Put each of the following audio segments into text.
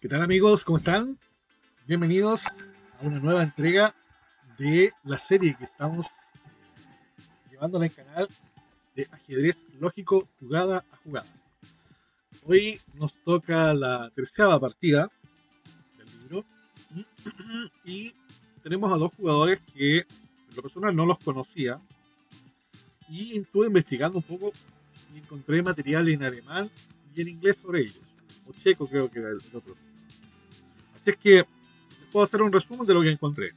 ¿Qué tal amigos? ¿Cómo están? Bienvenidos a una nueva entrega de la serie que estamos llevando en el canal de ajedrez lógico jugada a jugada. Hoy nos toca la tercera partida del libro y tenemos a dos jugadores que en lo personal no los conocía y estuve investigando un poco y encontré material en alemán y en inglés sobre ellos, o checo creo que era el otro. Así es que les puedo hacer un resumen de lo que encontré.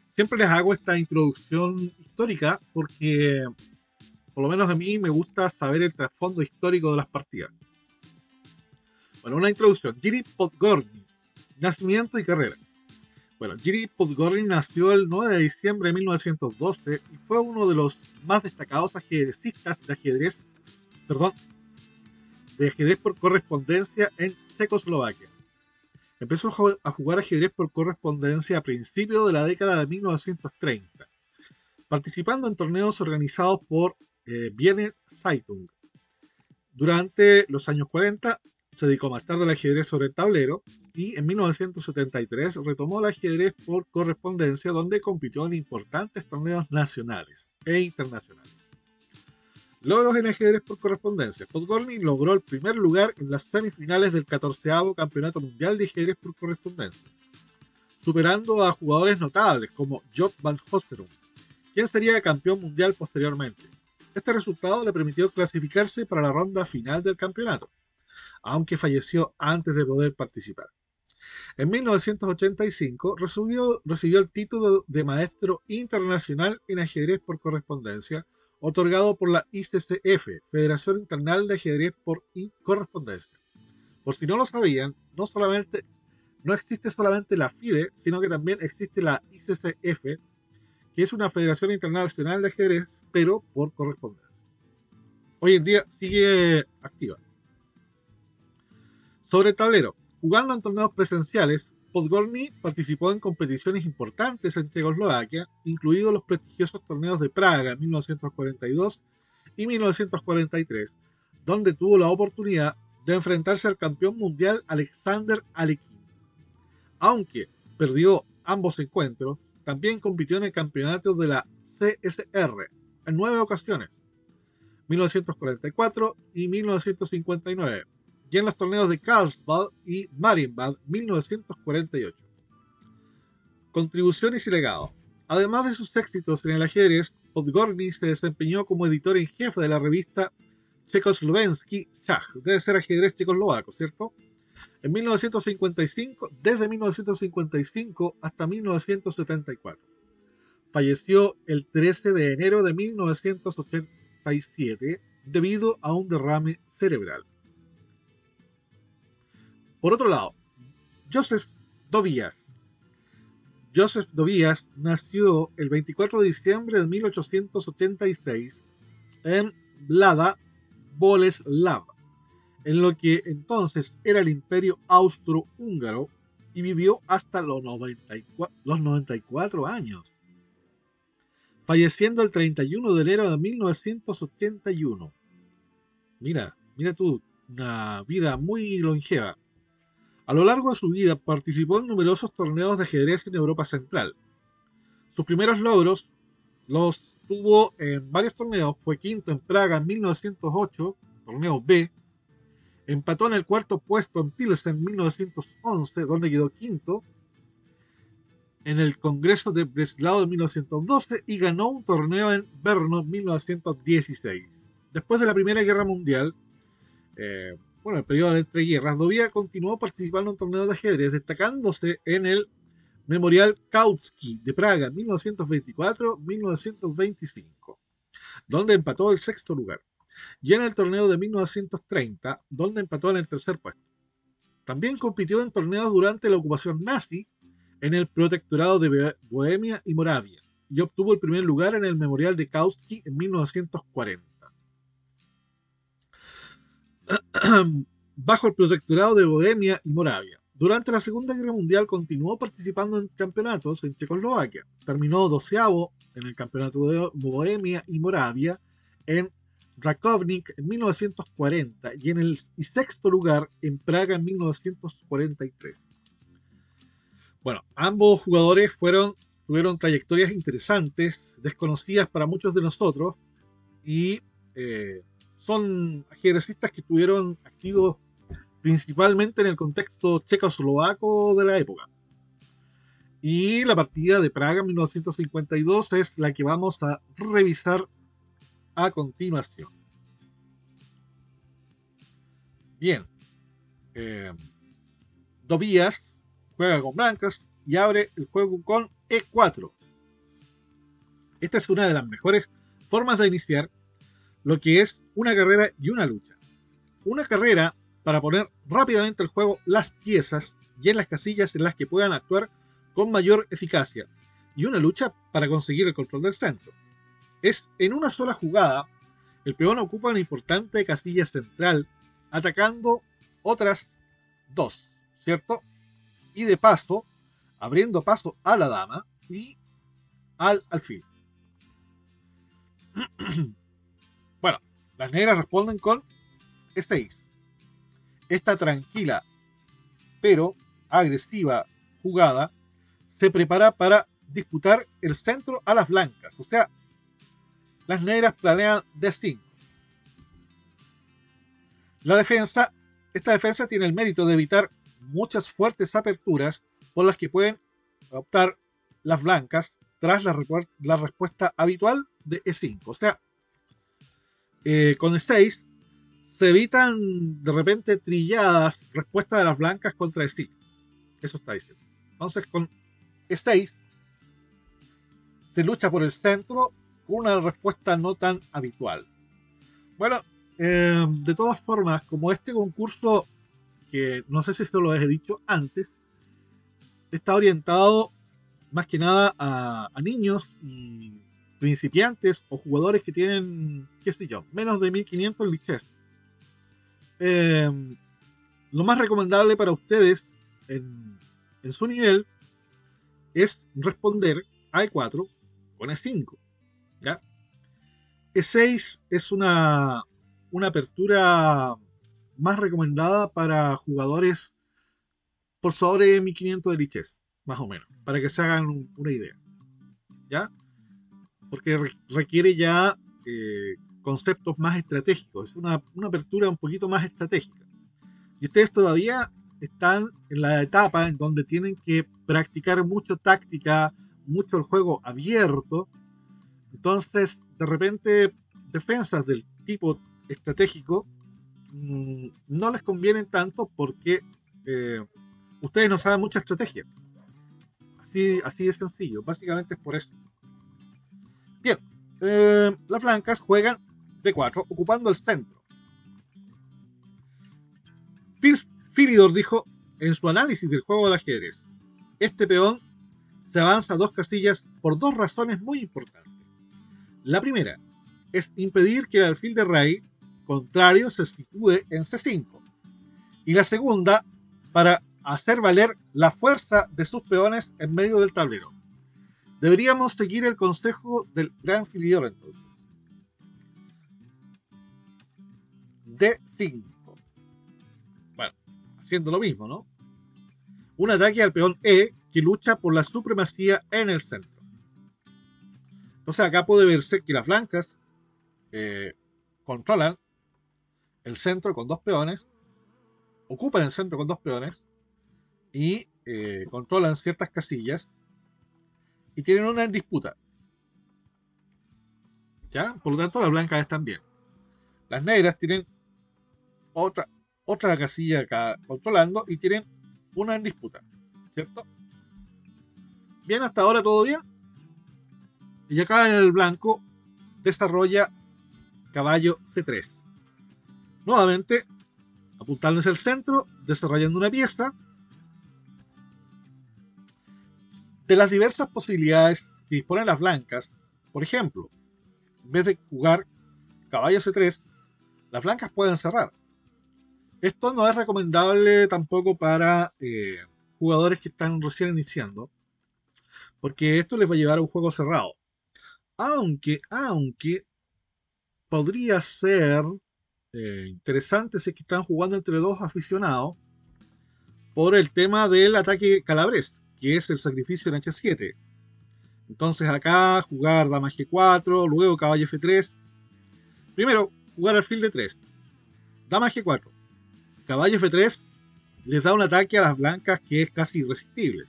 Siempre les hago esta introducción histórica porque, por lo menos a mí, me gusta saber el trasfondo histórico de las partidas. Bueno, una introducción. Jiří Podgorny, nacimiento y carrera. Bueno, Jiří Podgorny nació el 9 de diciembre de 1912 y fue uno de los más destacados ajedrecistas de ajedrez por correspondencia en Checoslovaquia. Empezó a jugar ajedrez por correspondencia a principios de la década de 1930, participando en torneos organizados por Wiener Zeitung. Durante los años 40 se dedicó más tarde al ajedrez sobre el tablero y en 1973 retomó el ajedrez por correspondencia, donde compitió en importantes torneos nacionales e internacionales. Logros en ajedrez por correspondencia. Podgorny logró el primer lugar en las semifinales del 14º Campeonato Mundial de Ajedrez por Correspondencia, superando a jugadores notables como Job van Oosterom, quien sería campeón mundial posteriormente. Este resultado le permitió clasificarse para la ronda final del campeonato, aunque falleció antes de poder participar. En 1985 recibió el título de maestro internacional en ajedrez por correspondencia, otorgado por la ICCF, Federación Internacional de Ajedrez por Correspondencia. Por si no lo sabían, no existe solamente la FIDE, sino que también existe la ICCF, que es una Federación Internacional de Ajedrez, pero por correspondencia. Hoy en día sigue activa. Sobre el tablero, jugando en torneos presenciales, Podgorny participó en competiciones importantes en Checoslovaquia, incluidos los prestigiosos torneos de Praga en 1942 y 1943, donde tuvo la oportunidad de enfrentarse al campeón mundial Alexander Alekhine. Aunque perdió ambos encuentros, también compitió en el campeonato de la CSR en 9 ocasiones, 1944 y 1959, y en los torneos de Karlsbad y Marienbad 1948. Contribuciones y legado. Además de sus éxitos en el ajedrez, Podgorny se desempeñó como editor en jefe de la revista Chekoslovenski Schach, debe ser ajedrez checoslovaco, ¿cierto? En 1955, desde 1955 hasta 1974. Falleció el 13 de enero de 1987 debido a un derrame cerebral. Por otro lado, Joseph Dobias. Joseph Dobias nació el 24 de diciembre de 1886 en Mlada, Boleslav, en lo que entonces era el Imperio Austrohúngaro, y vivió hasta los 94 años, falleciendo el 31 de enero de 1981. Mira tú, una vida muy longeva. A lo largo de su vida participó en numerosos torneos de ajedrez en Europa Central. Sus primeros logros los tuvo en varios torneos. Fue quinto en Praga en 1908, torneo B. Empató en el cuarto puesto en Pilsen en 1911, donde quedó quinto. En el Congreso de Breslau de 1912 y ganó un torneo en Brno en 1916. Después de la Primera Guerra Mundial, el periodo de entreguerras, Dovia continuó participando en torneos de ajedrez, destacándose en el Memorial Kautsky de Praga en 1924-1925, donde empató el sexto lugar, y en el torneo de 1930, donde empató en el tercer puesto. También compitió en torneos durante la ocupación nazi en el Protectorado de Bohemia y Moravia, y obtuvo el primer lugar en el Memorial de Kautsky en 1940. Bajo el Protectorado de Bohemia y Moravia. Durante la Segunda Guerra Mundial continuó participando en campeonatos en Checoslovaquia. Terminó 12º en el Campeonato de Bohemia y Moravia en Rakovnik en 1940 y en el sexto lugar en Praga en 1943. Bueno, ambos jugadores tuvieron trayectorias interesantes, desconocidas para muchos de nosotros, y son ajedrecistas que estuvieron activos principalmente en el contexto checoslovaco de la época. Y la partida de Praga en 1952 es la que vamos a revisar a continuación. Bien, Tobías juega con blancas y abre el juego con E4. Esta es una de las mejores formas de iniciar lo que es una carrera y una lucha. Una carrera para poner rápidamente el juego las piezas y en las casillas en las que puedan actuar con mayor eficacia, y una lucha para conseguir el control del centro. Es en una sola jugada, el peón ocupa una importante casilla central, atacando otras dos, ¿cierto? Y de paso, abriendo paso a la dama y al alfil. Bueno, las negras responden con E6. Esta tranquila pero agresiva jugada se prepara para disputar el centro a las blancas. O sea, las negras planean D5. Esta defensa tiene el mérito de evitar muchas fuertes aperturas por las que pueden optar las blancas tras la respuesta habitual de E5. O sea, con E6 se evitan de repente trilladas respuestas de las blancas contra E5. Eso está diciendo. Entonces, con E6 se lucha por el centro con una respuesta no tan habitual. Bueno, de todas formas, como este concurso, que no sé si esto lo he dicho antes, está orientado más que nada a niños y principiantes o jugadores que tienen, qué sé yo, menos de 1500 lichess. Lo más recomendable para ustedes en su nivel es responder a E4 con E5. ¿Ya? E6 es una apertura más recomendada para jugadores por sobre 1500 de lichess, más o menos, para que se hagan una idea. ¿Ya? Porque requiere ya conceptos más estratégicos, es una apertura un poquito más estratégica. Y ustedes todavía están en la etapa en donde tienen que practicar mucho táctica, mucho el juego abierto. Entonces, de repente, defensas del tipo estratégico no les convienen tanto porque ustedes no saben mucha estrategia. Así de sencillo. Básicamente es por eso. Bien, las blancas juegan D4 ocupando el centro. Philidor dijo en su análisis del juego de ajedrez: este peón se avanza 2 casillas por 2 razones muy importantes. La primera es impedir que el alfil de rey contrario se sitúe en C5. Y la segunda, para hacer valer la fuerza de sus peones en medio del tablero. Deberíamos seguir el consejo del gran Philidor entonces. D5. Bueno, haciendo lo mismo, ¿no? Un ataque al peón E que lucha por la supremacía en el centro. Entonces acá puede verse que las blancas controlan el centro con 2 peones, ocupan el centro con 2 peones y controlan ciertas casillas y tienen una en disputa. ¿Ya? Por lo tanto, las blancas están bien. Las negras tienen otra casilla acá controlando y tienen una en disputa, ¿cierto? Bien, hasta ahora todo bien. Y acá el blanco desarrolla caballo C3. Nuevamente, apuntando hacia el centro, desarrollando una pieza. De las diversas posibilidades que disponen las blancas, por ejemplo, en vez de jugar caballo C3, las blancas pueden cerrar. Esto no es recomendable tampoco para jugadores que están recién iniciando, porque esto les va a llevar a un juego cerrado. Aunque podría ser interesante si es que están jugando entre dos aficionados por el tema del ataque calabres, que es el sacrificio en H7. Entonces acá jugar dama G4, luego caballo F3. Primero, jugar alfil D3, dama G4, caballo F3 les da un ataque a las blancas que es casi irresistible.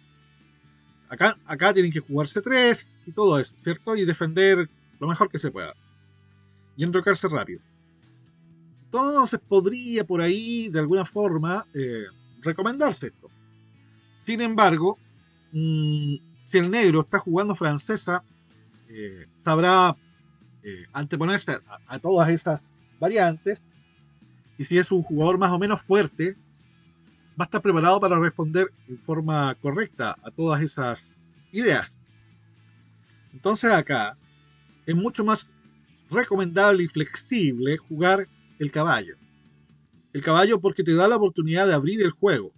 Acá tienen que jugar C3 y todo eso, ¿cierto? Y defender lo mejor que se pueda. Y enrocarse rápido. Entonces podría por ahí, de alguna forma, recomendarse esto. Sin embargo, si el negro está jugando francesa, sabrá anteponerse a todas estas variantes. Y si es un jugador más o menos fuerte, va a estar preparado para responder en forma correcta a todas esas ideas. Entonces acá es mucho más recomendable y flexible jugar el caballo. El caballo porque te da la oportunidad de abrir el juego.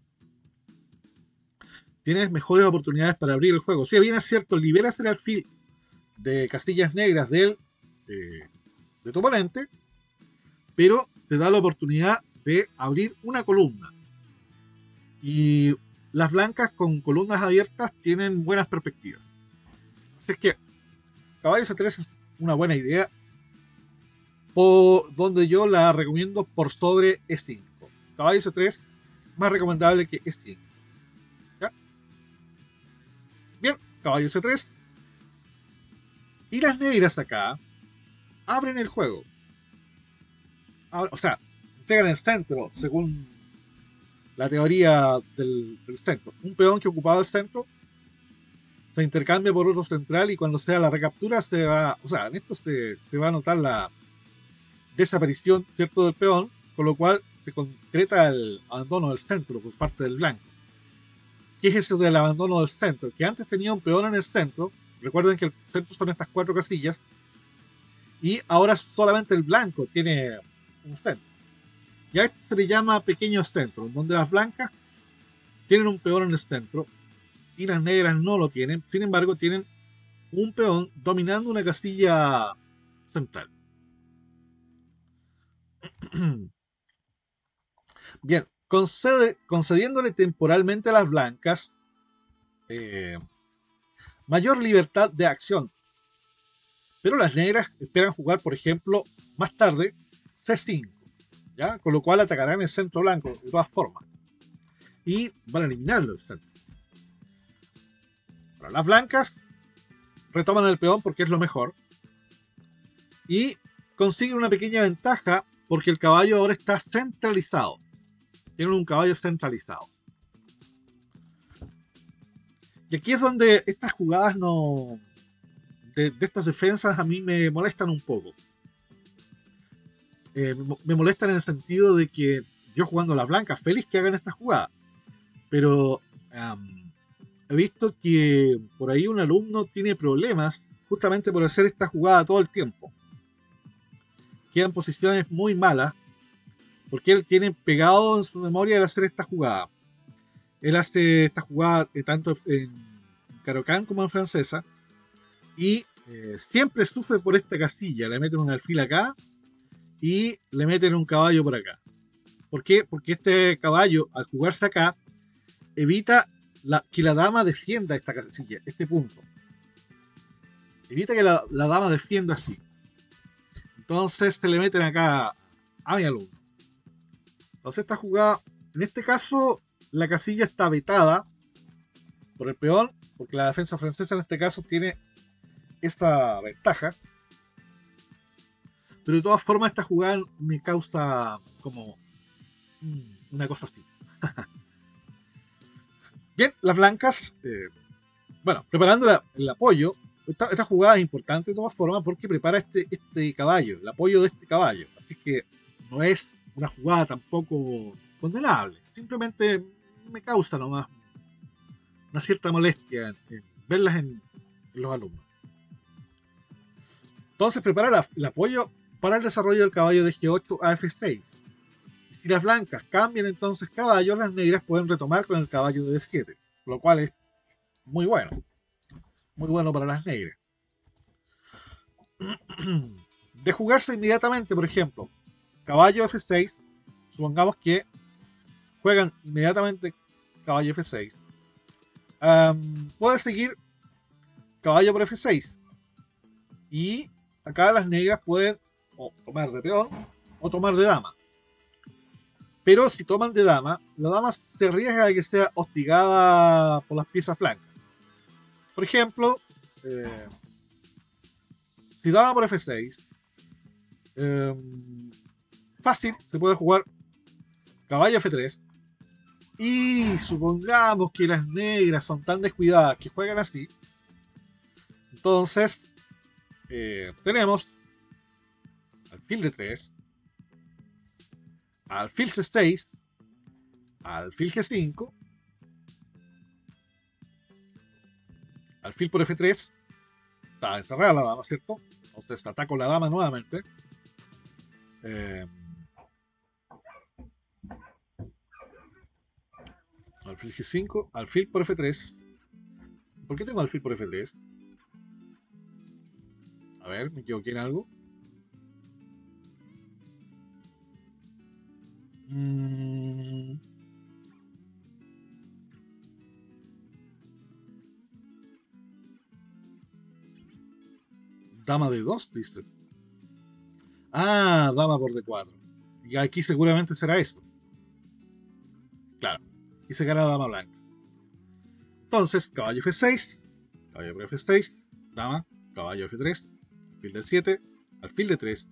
Tienes mejores oportunidades para abrir el juego. Si bien es cierto, liberas el alfil de castillas negras de tu oponente, pero te da la oportunidad de abrir una columna. Y las blancas con columnas abiertas tienen buenas perspectivas. Así es que caballo C3 es una buena idea, por donde yo la recomiendo por sobre E5. Caballo C3 más recomendable que E5. ¿Ya? Bien, caballo C3. Y las negras acá abren el juego. O sea, entregan el centro, según la teoría del centro. Un peón que ocupaba el centro se intercambia por otro central y cuando sea la recaptura se va, o sea, en esto se va a notar la desaparición, ¿cierto?, del peón, con lo cual se concreta el abandono del centro por parte del blanco. ¿Qué es eso del abandono del centro? Que antes tenía un peón en el centro, recuerden que el centro son estas 4 casillas, y ahora solamente el blanco tiene un centro. Y a esto se le llama pequeño centro, donde las blancas tienen un peón en el centro y las negras no lo tienen, sin embargo tienen un peón dominando una casilla central. Bien, concediéndole temporalmente a las blancas mayor libertad de acción. Pero las negras esperan jugar, por ejemplo, más tarde, C5, ¿ya? Con lo cual atacarán el centro blanco de todas formas. Y van a eliminarlo del centro. Para las blancas, retoman el peón porque es lo mejor. Y consiguen una pequeña ventaja porque el caballo ahora está centralizado. Tienen un caballo centralizado. Y aquí es donde estas jugadas no... de estas defensas a mí me molestan un poco. Me molestan en el sentido de que yo jugando a las blancas, feliz que hagan esta jugada. Pero he visto que por ahí un alumno tiene problemas justamente por hacer esta jugada todo el tiempo. Quedan posiciones muy malas porque él tiene pegado en su memoria el hacer esta jugada. Él hace esta jugada tanto en Caro-Kann como en francesa y siempre sufre por esta casilla. Le meten un alfil acá y le meten un caballo por acá. ¿Por qué? Porque este caballo, al jugarse acá, evita que la dama defienda esta casilla, este punto. Evita que la dama defienda así. Entonces se le meten acá a mi alumno. Entonces esta jugada, en este caso, la casilla está vetada por el peón, porque la defensa francesa en este caso tiene esta ventaja. Pero de todas formas esta jugada me causa como una cosa así. Bien, las blancas, bueno, preparando el apoyo. Esta jugada es importante de todas formas porque prepara este caballo, el apoyo de este caballo. Así que no es una jugada tampoco condenable. Simplemente me causa nomás una cierta molestia en verlas en los alumnos. Entonces prepara el apoyo para el desarrollo del caballo de G8 a F6. Y si las blancas cambian entonces caballo, las negras pueden retomar con el caballo de D7. Lo cual es muy bueno. Muy bueno para las negras. de jugarse inmediatamente, por ejemplo, caballo F6, supongamos que juegan inmediatamente caballo F6, puede seguir caballo por F6, y acá las negras pueden o tomar de peón o tomar de dama. Pero si toman de dama, la dama se arriesga a que sea hostigada por las piezas blancas. Por ejemplo, si dama por F6, fácil, se puede jugar caballo F3. Y supongamos que las negras son tan descuidadas que juegan así. Entonces, tenemos alfil D3, alfil C6, alfil G5, alfil por F3. Está encerrada la dama, ¿cierto? Entonces ataco la dama nuevamente. Alfil G5, alfil por F3. ¿Por qué tengo alfil por F3? A ver, me equivoqué en algo. Dama de 2, dice. Ah, dama por D4. Y aquí seguramente será esto. Claro. Y se gana la dama blanca. Entonces, caballo F6, caballo por F6, dama, caballo F3, alfil D7, alfil D3,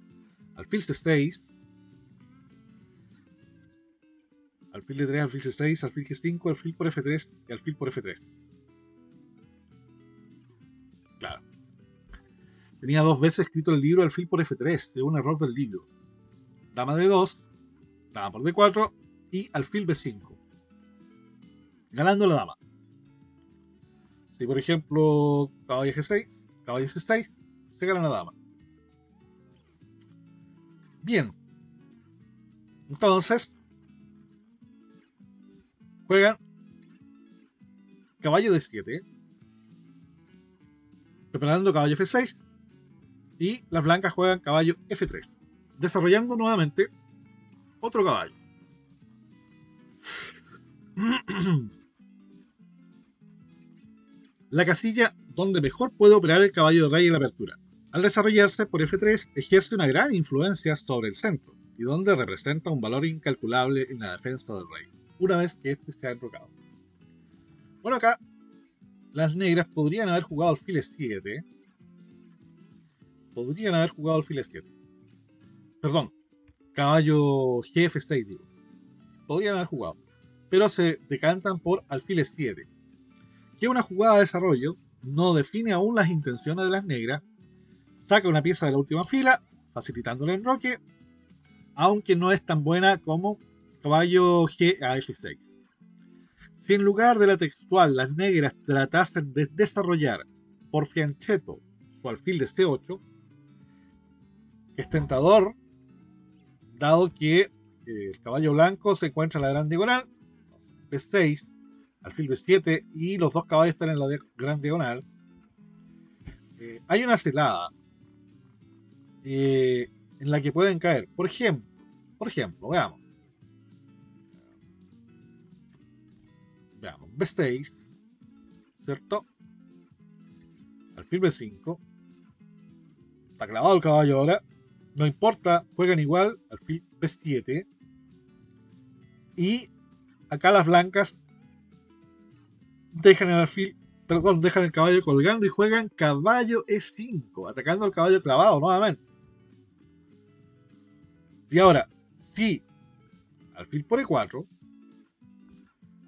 alfil C6, alfil D3, alfil C6, alfil G5, alfil por F3 y alfil por F3. Claro. Tenía 2 veces escrito el libro alfil por F3, de un error del libro. Dama de 2, dama por D4 y alfil B5. Ganando la dama. Si por ejemplo caballo G6, caballo C6, se gana la dama. Bien. Entonces, juegan caballo D7, preparando caballo F6, y las blancas juegan caballo F3, desarrollando nuevamente otro caballo. La casilla donde mejor puede operar el caballo de rey en la apertura. Al desarrollarse por F3, ejerce una gran influencia sobre el centro, y donde representa un valor incalculable en la defensa del rey, una vez que este se ha enrocado. Bueno, acá las negras podrían haber jugado alfil E7. Podrían haber jugado alfil E7. Perdón, caballo GF6, digo. Podrían haber jugado. Pero se decantan por alfil E7. Que una jugada de desarrollo no define aún las intenciones de las negras. Saca una pieza de la última fila, facilitando el enroque, aunque no es tan buena como caballo G a F6. Si en lugar de la textual las negras tratasen de desarrollar por fianchetto su alfil de C8, que es tentador, dado que el caballo blanco se encuentra en la gran diagonal, B6, alfil B7 y los dos caballos están en la gran diagonal. Hay una celada en la que pueden caer, por ejemplo, veamos, B6, ¿cierto? Alfil B5, está clavado el caballo ahora, no importa, juegan igual, alfil B7, y acá las blancas dejan el caballo colgando y juegan caballo E5, atacando al caballo clavado nuevamente. Y ahora, si alfil por E4,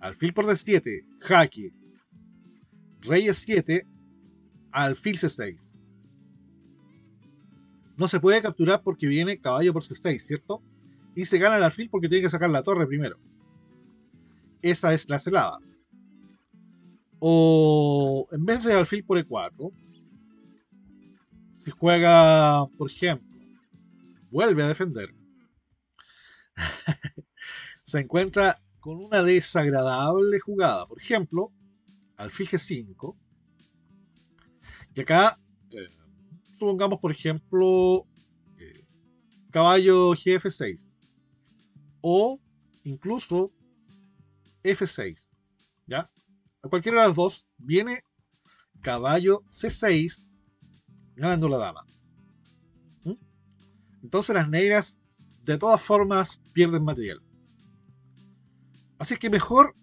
alfil por D7, jaque, rey E7, alfil C6. No se puede capturar porque viene caballo por C6, ¿cierto? Y se gana el alfil porque tiene que sacar la torre primero. Esa es la celada. O en vez de alfil por E4, si juega, por ejemplo, vuelve a defender, se encuentra con una desagradable jugada. Por ejemplo, alfil G5. Y acá, supongamos, por ejemplo, caballo GF6 o incluso F6, ¿ya? A cualquiera de las dos viene caballo C6 ganando la dama. ¿Mm? Entonces las negras de todas formas pierden material. Así que mejor,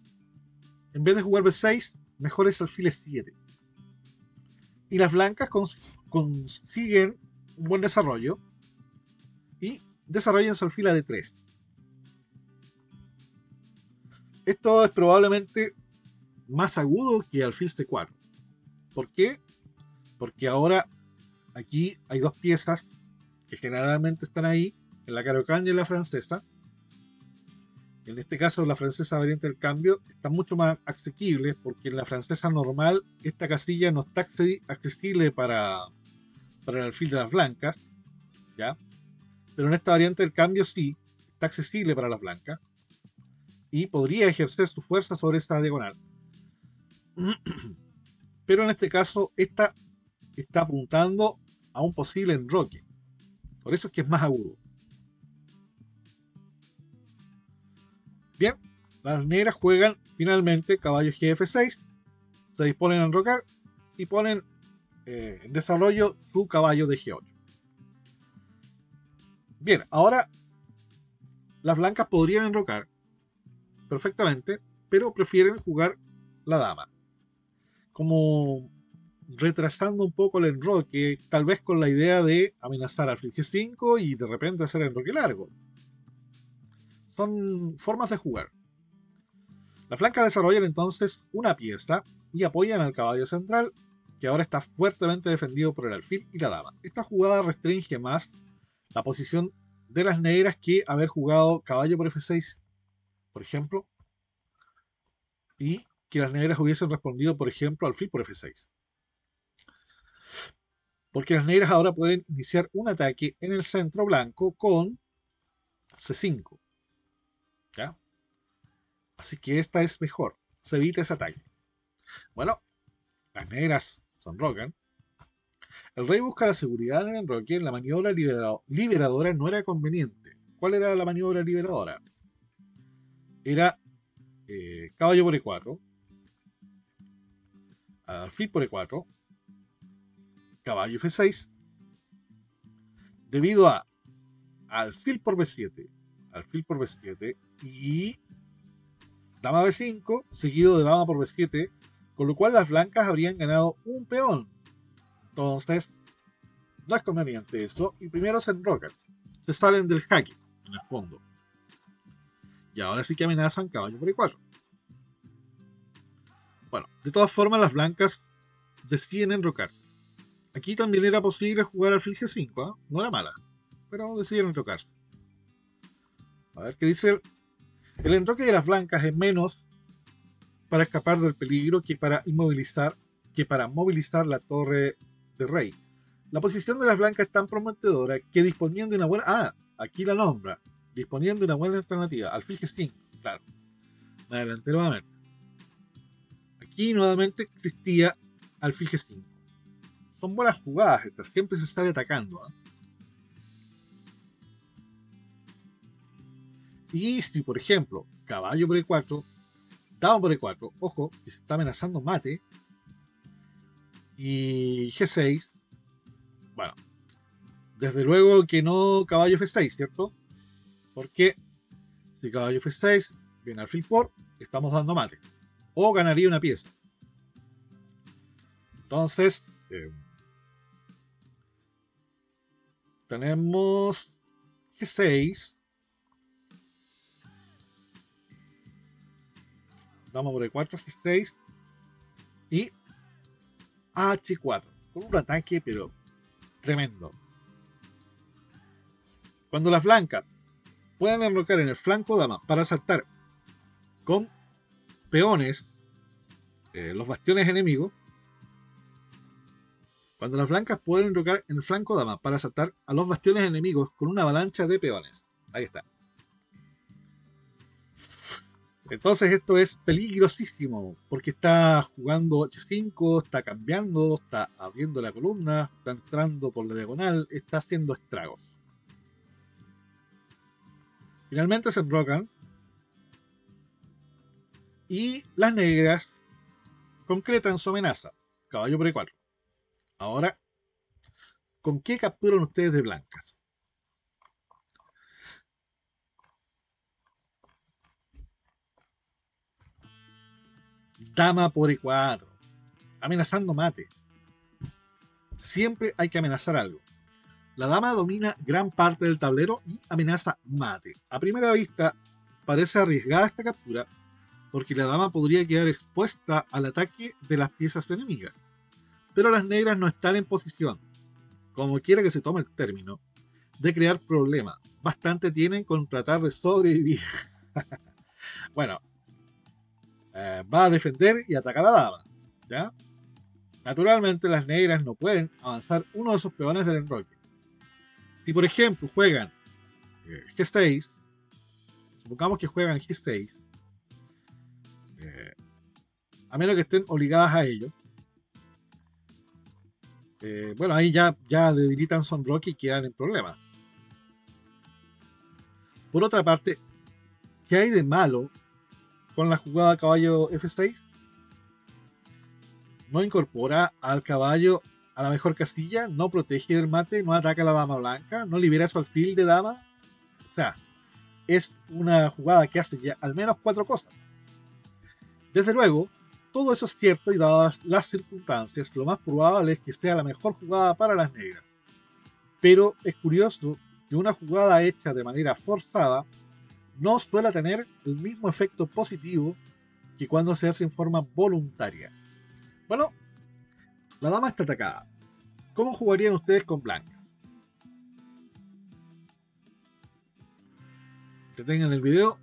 en vez de jugar B6, mejor es alfil E7. Y las blancas consiguen un buen desarrollo y desarrollan su alfil a D3. Esto es probablemente más agudo que alfil C4. ¿Por qué? Porque ahora aquí hay dos piezas que generalmente están ahí, en la carocán y en la francesa. En este caso, la francesa variante del cambio está mucho más asequible, porque en la francesa normal esta casilla no está accesible para el alfil de las blancas, ¿ya? Pero en esta variante del cambio sí, está accesible para las blancas y podría ejercer su fuerza sobre esta diagonal. Pero en este caso, esta está apuntando a un posible enroque. Por eso es que es más agudo. Bien, las negras juegan finalmente caballo GF6, se disponen a enrocar y ponen en desarrollo su caballo de G8. Bien, ahora las blancas podrían enrocar perfectamente, pero prefieren jugar la dama. Como retrasando un poco el enroque, tal vez con la idea de amenazar al alfil G5 y de repente hacer enroque largo. Son formas de jugar. Las blancas desarrollan entonces una pieza y apoyan al caballo central, que ahora está fuertemente defendido por el alfil y la dama. Esta jugada restringe más la posición de las negras que haber jugado caballo por F6, por ejemplo, y que las negras hubiesen respondido, por ejemplo, alfil por F6. Porque las negras ahora pueden iniciar un ataque en el centro blanco con C5. ¿Ya? Así que esta es mejor. Se evita ese ataque. Bueno, las negras sonrocan. El rey busca la seguridad en el enroque. La maniobra liberadora no era conveniente. ¿Cuál era la maniobra liberadora? Era caballo por E4, alfil por E4, caballo F6, debido a alfil por B7, alfil por B7 y dama B5, seguido de dama por B7, con lo cual las blancas habrían ganado un peón. Entonces, no es conveniente eso, y primero se enrocan, se salen del jaque, en el fondo. Y ahora sí que amenazan caballo por E4. Bueno, de todas formas, las blancas deciden enrocarse. Aquí también era posible jugar alfil G5, ¿eh? No era mala, pero deciden enrocarse. A ver qué dice el enroque de las blancas es menos para escapar del peligro que para movilizar la torre de rey. La posición de las blancas es tan prometedora que disponiendo de una buena... Ah, aquí la nombra. Disponiendo de una buena alternativa. Alfil G5, claro. Me adelanté nuevamente. Aquí nuevamente existía alfil G5. Son buenas jugadas estas. Siempre se está atacando. ¿Eh? Y si, por ejemplo, caballo por E4, dama por E4, ojo, que se está amenazando mate, y G6, bueno, desde luego que no caballo F6, ¿cierto? Porque si caballo F6 viene alfil por, estamos dando mate. O ganaría una pieza. Entonces, tenemos G6, dama por E4, G6 y H4. Con un ataque, pero tremendo. Cuando las blancas pueden enrocar en el flanco dama para saltar con peones los bastiones enemigos, cuando las blancas pueden enrocar en el flanco dama para saltar a los bastiones enemigos con una avalancha de peones. Ahí está. Entonces esto es peligrosísimo, porque está jugando H5, está cambiando, está abriendo la columna, está entrando por la diagonal, está haciendo estragos. Finalmente se enrocan y las negras concretan su amenaza. Caballo por E4. Ahora, ¿con qué capturan ustedes de blancas? Dama por E4. Amenazando mate. Siempre hay que amenazar algo. La dama domina gran parte del tablero y amenaza mate. A primera vista, parece arriesgada esta captura, porque la dama podría quedar expuesta al ataque de las piezas enemigas. Pero las negras no están en posición, como quiera que se tome el término, de crear problemas. Bastante tienen con tratar de sobrevivir. Bueno, va a defender y atacar a la dama, ¿ya? Naturalmente las negras no pueden avanzar uno de sus peones del enroque. Si por ejemplo juegan G6, supongamos que juegan G6, a menos que estén obligadas a ello, bueno, ahí ya debilitan su enroque y quedan en problemas. Por otra parte, ¿qué hay de malo con la jugada caballo F6? No incorpora al caballo a la mejor casilla, no protege del mate, no ataca a la dama blanca, no libera su alfil de dama. O sea, es una jugada que hace ya al menos 4 cosas. Desde luego, todo eso es cierto y dadas las circunstancias, lo más probable es que sea la mejor jugada para las negras. Pero es curioso que una jugada hecha de manera forzada no suele tener el mismo efecto positivo que cuando se hace en forma voluntaria. Bueno, la dama está atacada. ¿Cómo jugarían ustedes con blancas? Detengan el video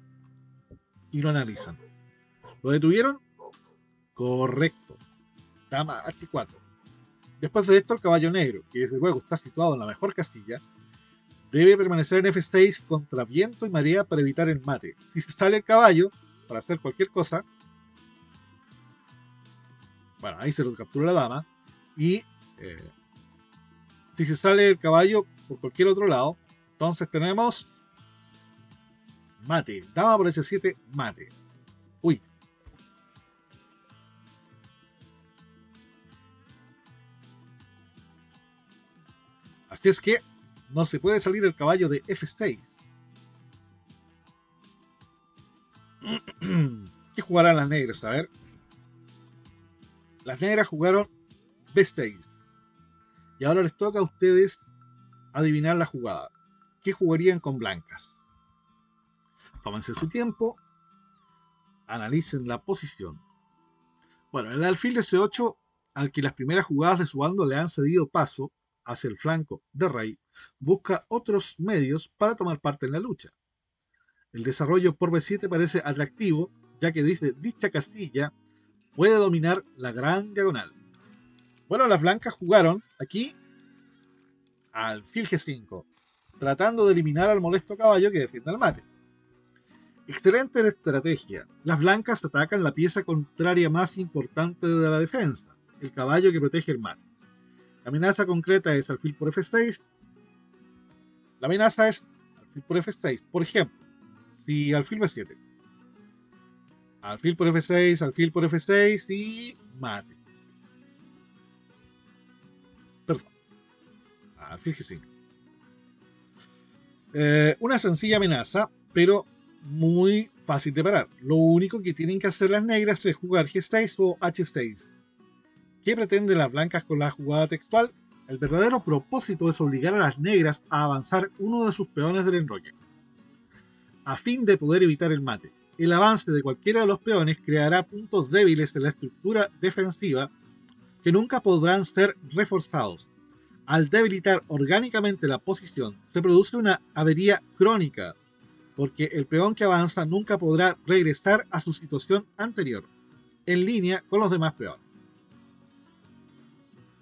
y lo analizan. ¿Lo detuvieron? Correcto. Dama H4. Después de esto, el caballo negro, que desde luego está situado en la mejor casilla, debe permanecer en F6 contra viento y marea para evitar el mate. Si se sale el caballo para hacer cualquier cosa, bueno, ahí se lo captura la dama. Y si se sale el caballo por cualquier otro lado, entonces tenemos mate. Dama por H7, mate. Uy. Así es que no se puede salir el caballo de F6. ¿Qué jugarán las negras? A ver. Las negras jugaron B6. Y ahora les toca a ustedes adivinar la jugada. ¿Qué jugarían con blancas? Tómense su tiempo. Analicen la posición. Bueno, el alfil de C8, al que las primeras jugadas de su bando le han cedido paso hacia el flanco de rey, busca otros medios para tomar parte en la lucha. El desarrollo por B7 parece atractivo, ya que desde dicha casilla puede dominar la gran diagonal. Bueno, las blancas jugaron aquí alfil G5, tratando de eliminar al molesto caballo que defiende el mate. Excelente estrategia. Las blancas atacan la pieza contraria más importante de la defensa, el caballo que protege el mate. La amenaza concreta es alfil por F6. La amenaza es alfil por F6. Por ejemplo, si alfil B7. Alfil por F6, alfil por F6 y mate. Perdón. Alfil G5. Una sencilla amenaza, pero muy fácil de parar. Lo único que tienen que hacer las negras es jugar G6 o H6. ¿Qué pretenden las blancas con la jugada textual? El verdadero propósito es obligar a las negras a avanzar uno de sus peones del enroque, a fin de poder evitar el mate. El avance de cualquiera de los peones creará puntos débiles en la estructura defensiva que nunca podrán ser reforzados. Al debilitar orgánicamente la posición, se produce una avería crónica, porque el peón que avanza nunca podrá regresar a su situación anterior, en línea con los demás peones.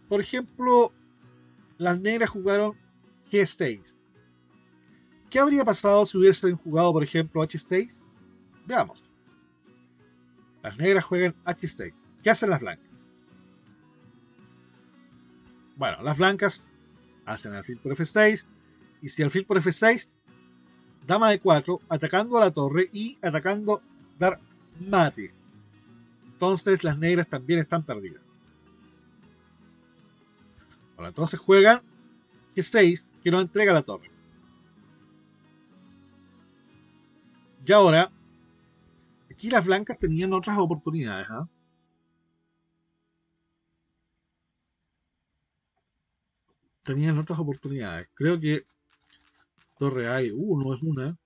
Por ejemplo, las negras jugaron G6. ¿Qué habría pasado si hubiesen jugado, por ejemplo, H6? Veamos. Las negras juegan H6. ¿Qué hacen las blancas? Bueno, las blancas hacen alfil por F6. Y si alfil por F6, dama de 4, atacando a la torre y atacando dar mate. Entonces las negras también están perdidas. Bueno, entonces juegan G6, que no entrega la torre. Y ahora, aquí las blancas tenían otras oportunidades. ¿Eh? Tenían otras oportunidades. Creo que torre A1 es una.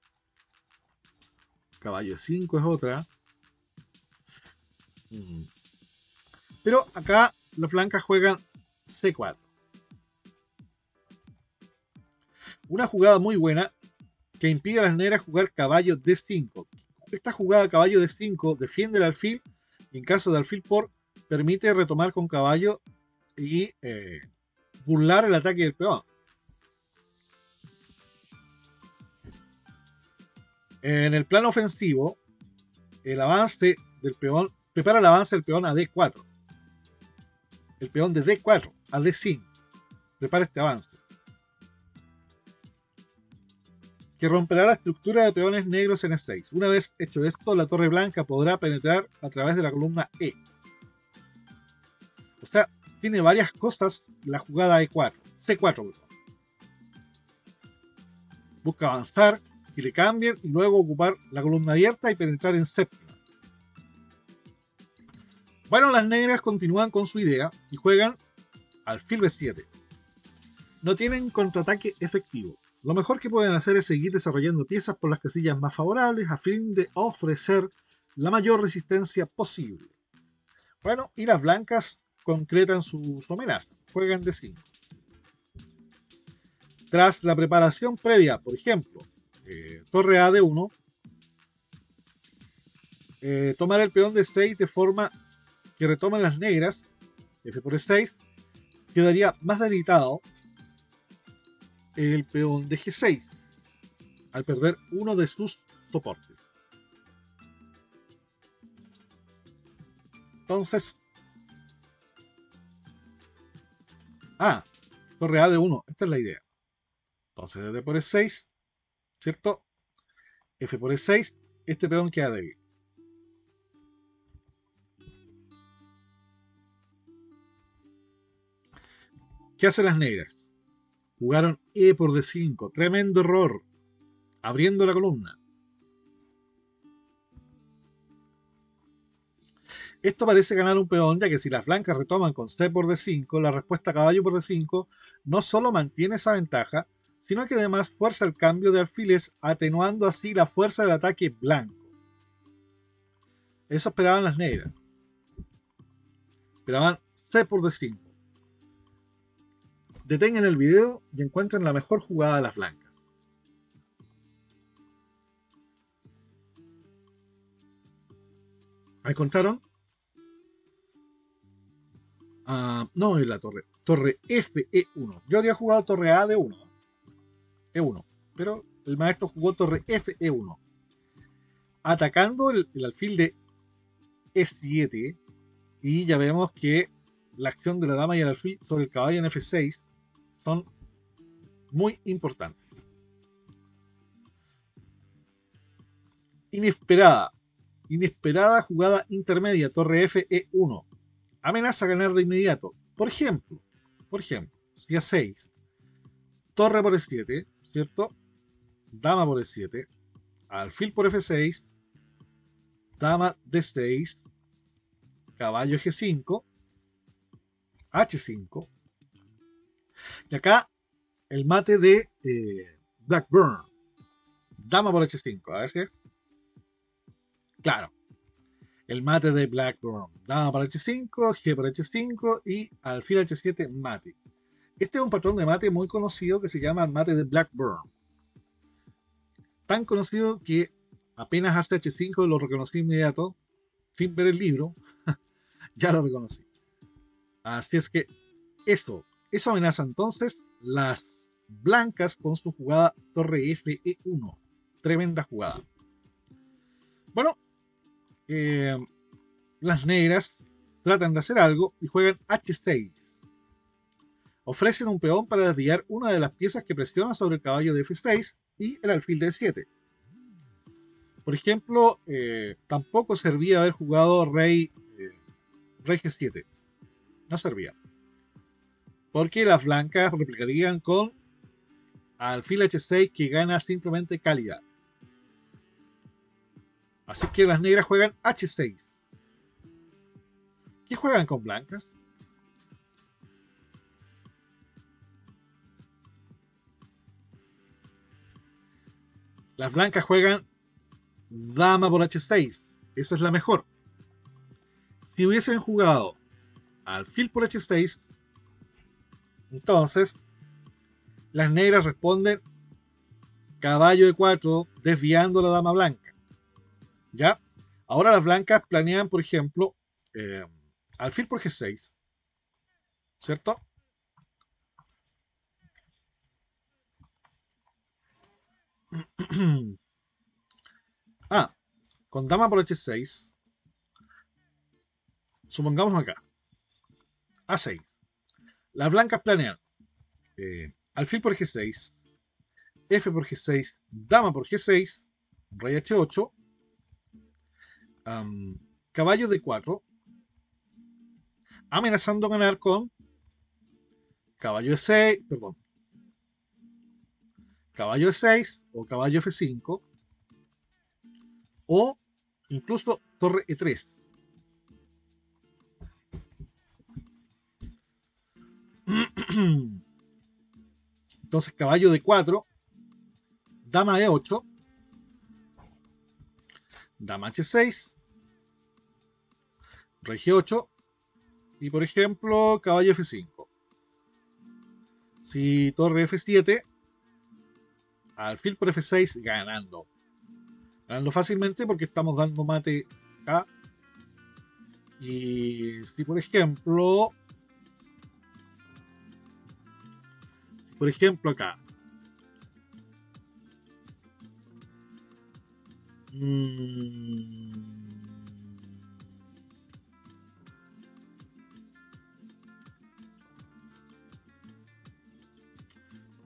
Caballo 5 es otra. Pero acá las blancas juegan C4. Una jugada muy buena que impide a las negras jugar caballo D5. Esta jugada caballo D5 defiende el alfil y en caso de alfil por permite retomar con caballo y burlar el ataque del peón. En el plano ofensivo, el avance del peón prepara el avance del peón a D4. El peón de D4 a D5 prepara este avance, que romperá la estructura de peones negros en E6. Una vez hecho esto, la torre blanca podrá penetrar a través de la columna E. O sea, tiene varias cosas la jugada E4, C4. Busca avanzar, que le cambien y luego ocupar la columna abierta y penetrar en séptima. Bueno, las negras continúan con su idea y juegan alfil B7. No tienen contraataque efectivo. Lo mejor que pueden hacer es seguir desarrollando piezas por las casillas más favorables a fin de ofrecer la mayor resistencia posible. Bueno, y las blancas concretan su amenaza. Juegan D5. Tras la preparación previa, por ejemplo, torre A de 1, tomar el peón de 6 de forma que retomen las negras, F por 6, quedaría más debilitado el peón de G6 al perder uno de sus soportes. Entonces, torre A de 1, esta es la idea. Entonces, D por E6, ¿cierto? F por E6, este peón queda débil. ¿Qué hacen las negras? Jugaron E por D5, tremendo error, abriendo la columna. Esto parece ganar un peón, ya que si las blancas retoman con C por D5, la respuesta caballo por D5 no solo mantiene esa ventaja, sino que además fuerza el cambio de alfiles, atenuando así la fuerza del ataque blanco. Eso esperaban las negras. Esperaban C por D5. Detengan el video y encuentren la mejor jugada de las blancas. ¿La encontraron? No es la torre. Torre F, E1. Yo habría jugado torre A de 1. E1. Pero el maestro jugó torre F, E1. Atacando el alfil de E7. Y ya vemos que la acción de la dama y el alfil sobre el caballo en F6 son muy importantes. Inesperada jugada intermedia, torre F, E1. Amenaza ganar de inmediato. Por ejemplo, si A6, torre por E7, ¿cierto? Dama por E7, alfil por F6, dama D6, caballo G5, H5, y acá el mate de Blackburn, dama por H5, a ver si es. Claro, el mate de Blackburn, dama por H5, G por H5 y alfil H7 mate. Este es un patrón de mate muy conocido que se llama mate de Blackburn. Tan conocido que apenas hace H5 lo reconocí inmediato, sin ver el libro, ya lo reconocí. Así es que eso amenaza entonces las blancas con su jugada torre F, E1. Tremenda jugada. Bueno, las negras tratan de hacer algo y juegan H6. Ofrecen un peón para desviar una de las piezas que presiona sobre el caballo de F6 y el alfil de 7. Por ejemplo, tampoco servía haber jugado rey G7. No servía. Porque las blancas replicarían con alfil H6 que gana simplemente calidad. Así que las negras juegan H6. ¿Qué juegan con blancas? Las blancas juegan dama por H6. Esa es la mejor. Si hubiesen jugado alfil por H6, entonces las negras responden caballo de 4 desviando la dama blanca. ¿Ya? Ahora las blancas planean, por ejemplo, alfil por G6. ¿Cierto? Con dama por H6. Supongamos acá. A6. Las blancas planean alfil por G6. F por G6. Dama por G6. Rey H8. Caballo de 4. Amenazando ganar con caballo de 6. Perdón. Caballo de 6 o caballo F5. O incluso torre E3. Entonces caballo de 4, dama E8, dama H6, rey G8 y por ejemplo caballo F5. Si torre F7, alfil por F6 ganando. Ganando fácilmente porque estamos dando mate acá. Y si por ejemplo acá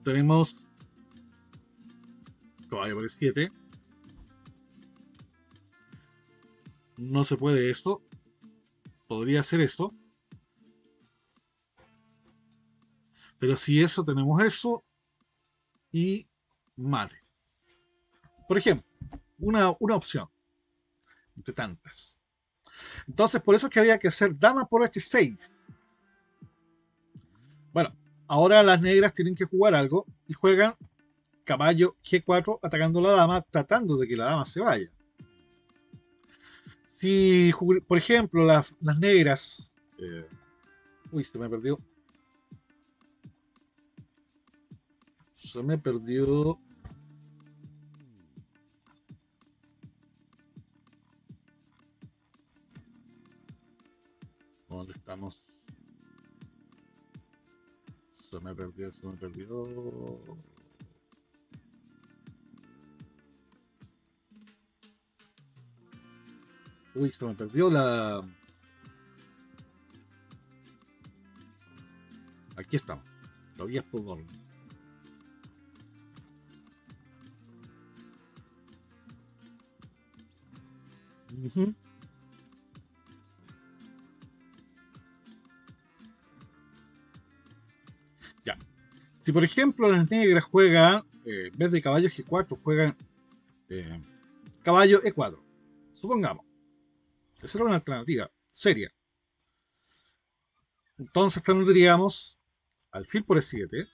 tenemos caballo por E7. No se puede esto. Podría ser esto. Pero si eso, tenemos eso y mate. Por ejemplo, una opción entre tantas. Entonces, por eso es que había que hacer dama por H6. Bueno, ahora las negras tienen que jugar algo y juegan caballo G4 atacando a la dama, tratando de que la dama se vaya. Si, por ejemplo, las negras... uy, se me perdió. Se me perdió... ¿Dónde estamos? Se me perdió. Uy, se me perdió la... Aquí estamos. Lo vi por dormir. Ya. Si por ejemplo las negras juegan, en vez de caballo G4, juegan caballo E4. Supongamos. Esa era una alternativa seria. Entonces tendríamos alfil por E7,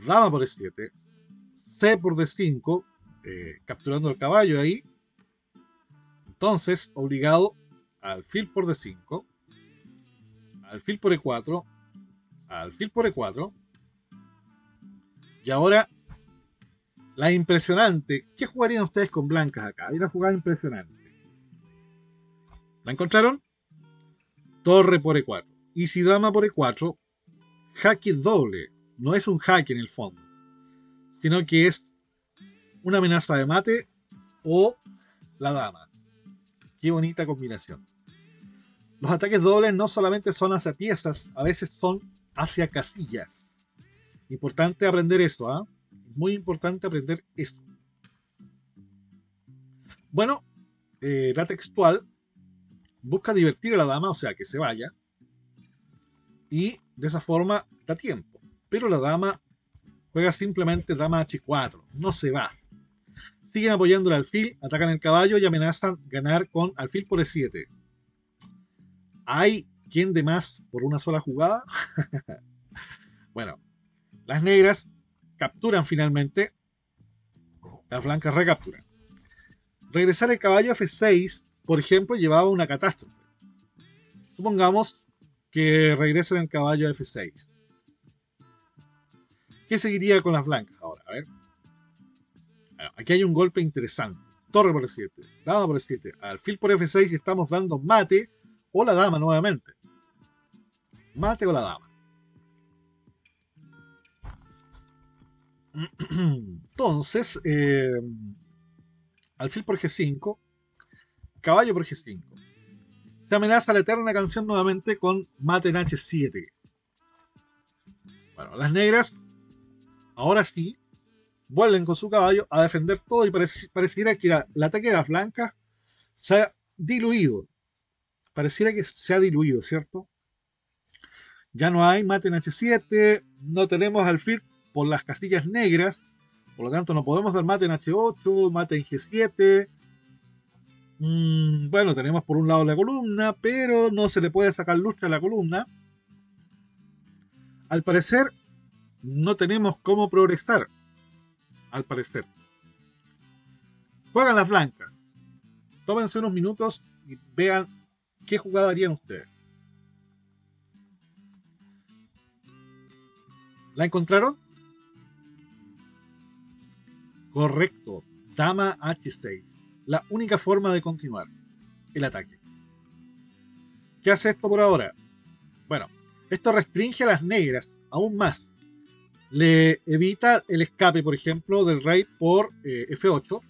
dama por E7, C por D5, capturando el caballo ahí. Entonces, obligado, alfil por D5, alfil por E4, alfil por E4. Y ahora, la impresionante. ¿Qué jugarían ustedes con blancas acá? Hay una jugada impresionante. ¿La encontraron? Torre por E4. Y si dama por E4, jaque doble. No es un jaque en el fondo, sino que es una amenaza de mate o la dama. Qué bonita combinación. Los ataques dobles no solamente son hacia piezas, a veces son hacia casillas. Importante aprender esto, ¿ah? Muy importante aprender eso. Bueno, la textual busca divertir a la dama, o sea, que se vaya, y de esa forma da tiempo. Pero la dama juega simplemente dama H4, no se va. Siguen apoyando el alfil, atacan el caballo y amenazan ganar con alfil por E7. ¿Hay quien de más por una sola jugada? Bueno, las negras capturan finalmente, las blancas recapturan. Regresar el caballo a F6, por ejemplo, llevaba a una catástrofe. Supongamos que regresen el caballo a F6. ¿Qué seguiría con las blancas ahora? A ver. Bueno, aquí hay un golpe interesante. Torre por E7, dama por E7, alfil por F6 y estamos dando mate o la dama nuevamente. Mate o la dama. Entonces, alfil por G5, caballo por G5. Se amenaza la eterna canción nuevamente con mate en H7. Bueno, las negras, ahora sí, vuelven con su caballo a defender todo y pareciera que el ataque de las blancas se ha diluido. Pareciera que se ha diluido, ¿cierto? Ya no hay mate en H7, no tenemos alfil por las casillas negras, por lo tanto no podemos dar mate en H8, mate en G7. Bueno, tenemos por un lado la columna, pero no se le puede sacar lustre a la columna. Al parecer, no tenemos cómo progresar. Al parecer. Juegan las blancas. Tómense unos minutos y vean qué jugada harían ustedes. ¿La encontraron? Correcto. Dama H6. La única forma de continuar el ataque. ¿Qué hace esto por ahora? Bueno, esto restringe a las negras aún más. Le evita el escape, por ejemplo, del rey por F8.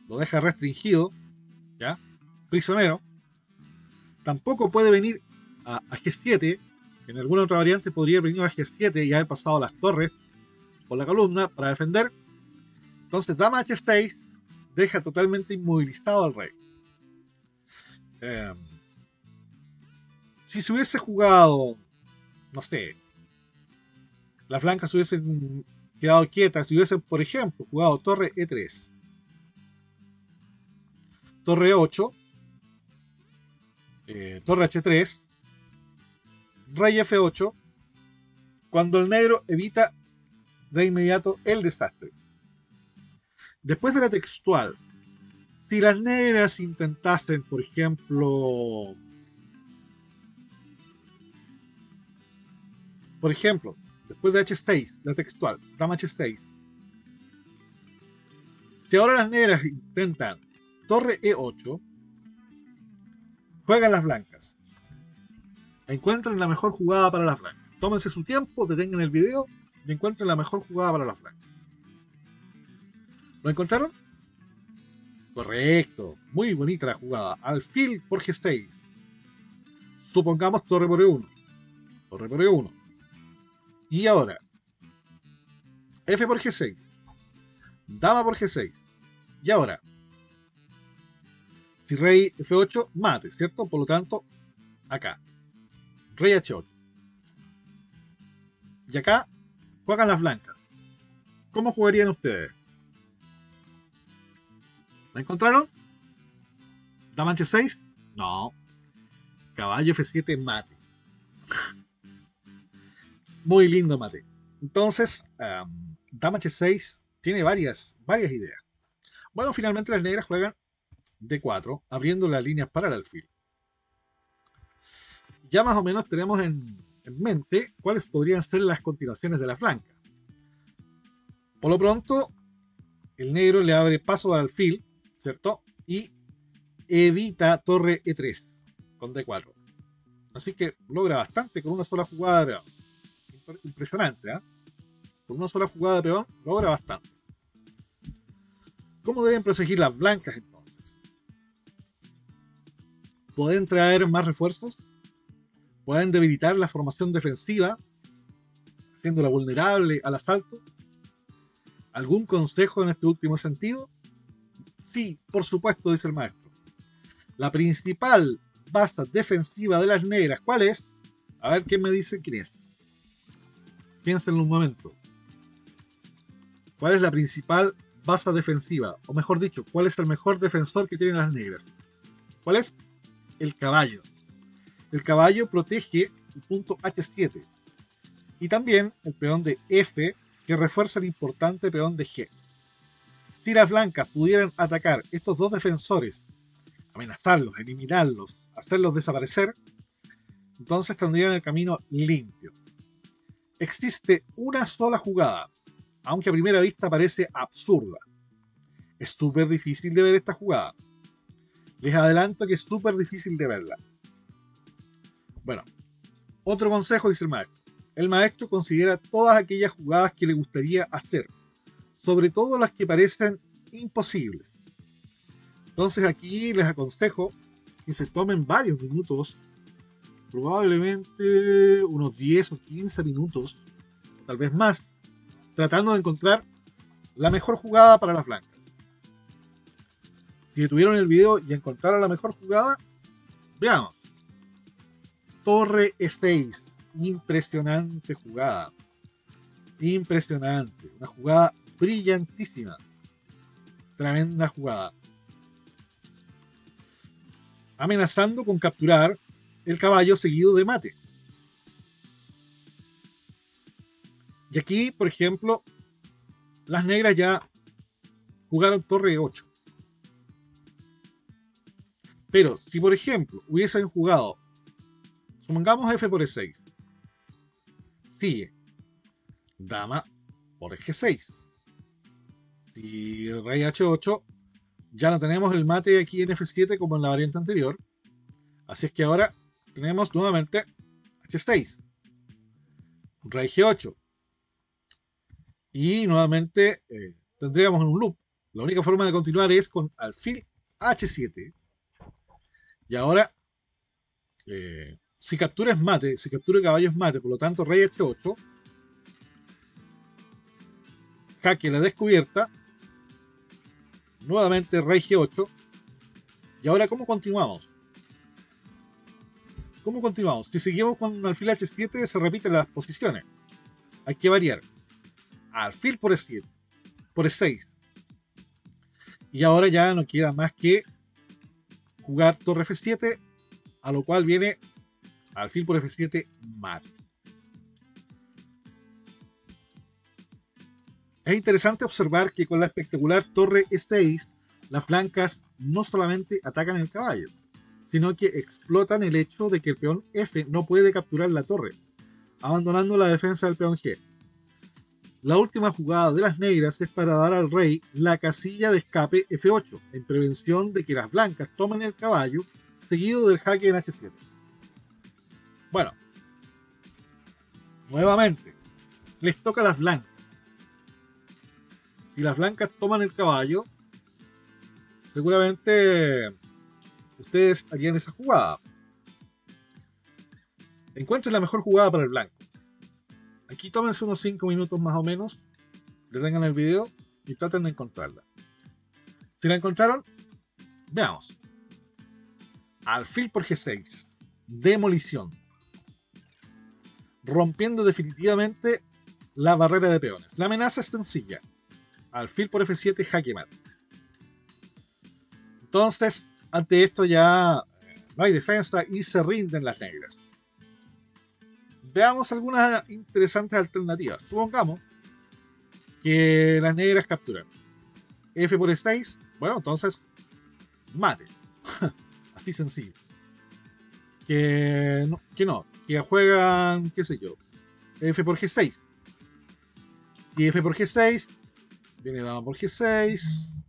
Lo deja restringido, ¿ya? Prisionero. Tampoco puede venir a G7. En alguna otra variante podría venir a G7 y haber pasado las torres por la columna para defender. Entonces, dama H6 deja totalmente inmovilizado al rey. Si se hubiese jugado, no sé, las blancas hubiesen quedado quietas, si hubiesen, por ejemplo, jugado torre E3, torre 8, torre H3, rey F8, cuando el negro evita de inmediato el desastre. Después de la textual, si las negras intentasen, por ejemplo, después de H6, la textual, dama H6, si ahora las negras intentan torre E8, juegan las blancas. Encuentren la mejor jugada para las blancas. Tómense su tiempo, detengan el video y encuentren la mejor jugada para las blancas. ¿Lo encontraron? Correcto. Muy bonita la jugada. Alfil por G6. Supongamos torre por E1. Torre por E1. Y ahora, F por G6. Dama por G6. Y ahora, si rey F8, mate, ¿cierto? Por lo tanto, acá. Rey H8. Y acá juegan las blancas. ¿Cómo jugarían ustedes? ¿La encontraron? ¿Dama H6? No. Caballo F7, mate. Muy lindo mate. Entonces, Dama H6 tiene varias ideas. Bueno, finalmente las negras juegan D4, abriendo las líneas para el alfil. Ya más o menos tenemos en mente cuáles podrían ser las continuaciones de las blancas. Por lo pronto, el negro le abre paso al alfil, ¿cierto? Y evita torre E3 con D4. Así que logra bastante con una sola jugada de peón. Impresionante, ¿eh? Con una sola jugada de peón logra bastante. ¿Cómo deben proseguir las blancas entonces? ¿Pueden traer más refuerzos? ¿Pueden debilitar la formación defensiva, haciéndola vulnerable al asalto? ¿Algún consejo en este último sentido? Sí, por supuesto, dice el maestro. La principal base defensiva de las negras, ¿cuál es? A ver quién me dice quién es. Piénsenlo un momento. ¿Cuál es la principal base defensiva? O mejor dicho, ¿cuál es el mejor defensor que tienen las negras? ¿Cuál es? El caballo. El caballo protege el punto H7. Y también el peón de F, que refuerza el importante peón de G. Si las blancas pudieran atacar estos dos defensores, amenazarlos, eliminarlos, hacerlos desaparecer, entonces tendrían el camino limpio. Existe una sola jugada, aunque a primera vista parece absurda. Es súper difícil de ver esta jugada. Les adelanto que es súper difícil de verla. Bueno, otro consejo dice el maestro. El maestro considera todas aquellas jugadas que le gustaría hacer, sobre todo las que parecen imposibles. Entonces aquí les aconsejo que se tomen varios minutos, probablemente unos 10 o 15 minutos, tal vez más, tratando de encontrar la mejor jugada para las blancas. Si detuvieron el video y encontraron la mejor jugada, veamos. Torre E6, impresionante jugada. Impresionante, una jugada brillantísima. Tremenda jugada. Amenazando con capturar el caballo seguido de mate. Y aquí, por ejemplo, las negras ya jugaron torre 8. Pero si, por ejemplo, hubiesen jugado, supongamos F por E6, sigue dama por G6. Si rey H8, ya no tenemos el mate aquí en F7 como en la variante anterior. Así es que ahora tenemos nuevamente H6, rey G8. Y nuevamente tendríamos un loop. La única forma de continuar es con alfil H7. Y ahora, si captura es mate, si captura caballo es mate, por lo tanto rey H8, jaque la descubierta, nuevamente rey G8. Y ahora, ¿cómo continuamos? ¿Cómo continuamos? Si seguimos con alfil H7, se repiten las posiciones. Hay que variar. Alfil por E7, por E6. Y ahora ya no queda más que jugar torre F7, a lo cual viene alfil por F7 mate. Es interesante observar que con la espectacular torre E6, las blancas no solamente atacan el caballo, sino que explotan el hecho de que el peón F no puede capturar la torre, abandonando la defensa del peón G. La última jugada de las negras es para dar al rey la casilla de escape F8, en prevención de que las blancas tomen el caballo, seguido del jaque en H7. Bueno, nuevamente, les toca a las blancas. Si las blancas toman el caballo, seguramente ustedes harían esa jugada. Encuentren la mejor jugada para el blanco. Aquí tómense unos 5 minutos más o menos, detengan el video y traten de encontrarla. Si la encontraron, veamos. Alfil por G6, demolición, rompiendo definitivamente la barrera de peones. La amenaza es sencilla. Alfil por F7, jaque mate. Entonces, ante esto ya no hay defensa y se rinden las negras. Veamos algunas interesantes alternativas. Supongamos que las negras capturan F por E6. Bueno, entonces mate. Así sencillo. Que juegan, qué sé yo, F por G6. Y F por G6, viene dama por G6,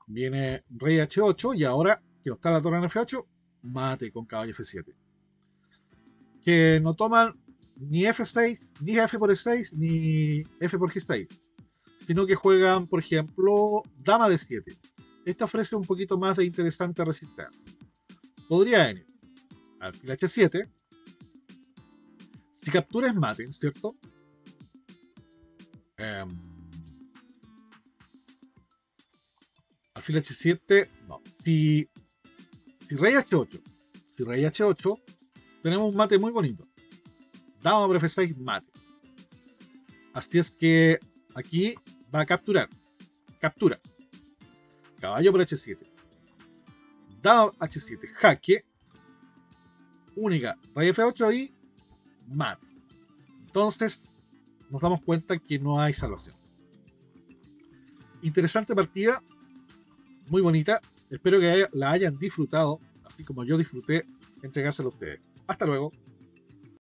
viene rey H8 y ahora que no está la torre en F8, mate con caballo F7. Que no toman ni F6, ni F por E6, ni F por G6, sino que juegan, por ejemplo, dama de 7. Esta ofrece un poquito más de interesante resistencia. Podría venir alfil H7. Si captura es mate, ¿cierto? Alfil H7, no. Si rey H8, si rey H8, tenemos un mate muy bonito. Dama por F6, mate. Así es que aquí va a capturar. Captura. Caballo por H7. Dama H7, jaque. Única, rey F8 y mate. Entonces nos damos cuenta que no hay salvación. Interesante partida, muy bonita. Espero que la hayan disfrutado, así como yo disfruté entregársela a ustedes. Hasta luego.